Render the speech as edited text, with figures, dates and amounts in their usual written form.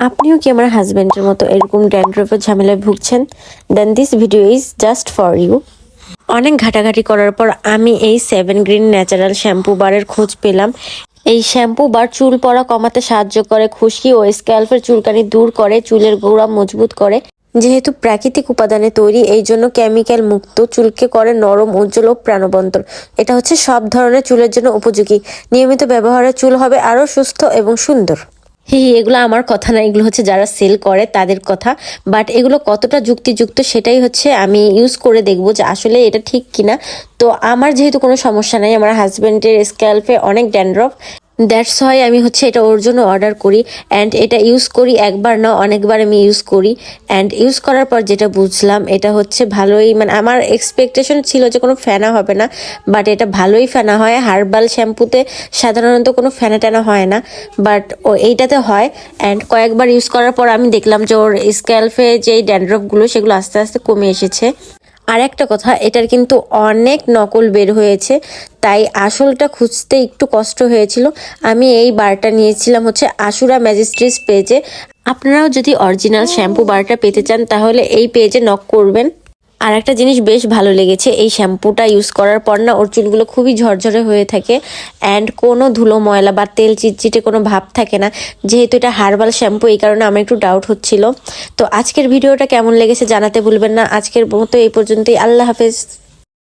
আপনিও কি আমার হাজবেন্ডের মতো এরকম ড্যান্ড্রফের ঝামেলায় ভুগছেন? Then this video is just for you. অনেক ঘাটাঘাটি করার পর আমি এই 7 গ্রিন ন্যাচারাল শ্যাম্পু বারের খোঁজ পেলাম। এই শ্যাম্পু বার চুল পড়া কমাতে সাহায্য করে, খুশকি ও স্ক্যাল্পের চুলকানি দূর করে, চুলের গোড়া মজবুত করে। যেহেতু প্রাকৃতিক উপাদানে তৈরি, এই জন্য কেমিক্যাল মুক্ত, চুলকে করে নরম, উজ্জ্বল ও প্রাণবন্তর। এটা হচ্ছে সব ধরনের চুলের জন্য উপযোগী। নিয়মিত ব্যবহারে চুল হবে আরও সুস্থ এবং সুন্দর। এগুলো আমার কথা না, এগুলো হচ্ছে যারা সেল করে তাদের কথা। বাট এগুলো কতটা যুক্তিযুক্ত সেটাই হচ্ছে আমি ইউজ করে দেখবো যে আসলে এটা ঠিক কিনা। তো আমার যেহেতু কোনো সমস্যা নাই, আমার হাজবেন্ডের স্ক্যাল্পে অনেক ড্যান্ড্রফ, দ্যাটস হয় আমি হচ্ছে এটা ওর জন্য অর্ডার করি। অ্যান্ড এটা ইউজ করি একবার না অনেকবার আমি ইউজ করি। অ্যান্ড ইউজ করার পর যেটা বুঝলাম এটা হচ্ছে ভালোই, মানে আমার এক্সপেকটেশন ছিল যে কোনো ফেনা হবে না, বাট এটা ভালোই ফেনা হয়। হার্বাল শ্যাম্পুতে সাধারণত কোনো ফেনা টেনা হয় না, বাট এইটাতে হয়। অ্যান্ড কয়েকবার ইউজ করার পর আমি দেখলাম যে ওর স্ক্যাল্পে যেই ড্যান্ড্রফগুলো সেগুলো আস্তে আস্তে কমে এসেছে। আর একটা কথা, এটার কিন্তু অনেক নকল বের হয়েছে, তাই আসলটা খুঁজতে একটু কষ্ট হয়েছিল। আমি এই বারটা নিয়েছিলাম হচ্ছে আশুরা ম্যাজিস্ট্রেটস পেজে। আপনারাও যদি অরিজিনাল শ্যাম্পু বারটা পেতে চান তাহলে এই পেজে নক করবেন। আর একটা জিনিস বেশ ভালো লেগেছে, এই শ্যাম্পুটা ইউজ করার পর না ওর চুলগুলো খুবই ঝরঝরে হয়ে থাকে। অ্যান্ড কোনো ধুলো ময়লা বা তেল চিটচিটে কোনো ভাব থাকে না। যেহেতু এটা হার্বাল শ্যাম্পু, এই কারণে আমার একটু ডাউট হচ্ছিল। তো আজকের ভিডিওটা কেমন লেগেছে জানাতে ভুলবেন না। আজকের মতো এই পর্যন্তই। আল্লাহ হাফেজ।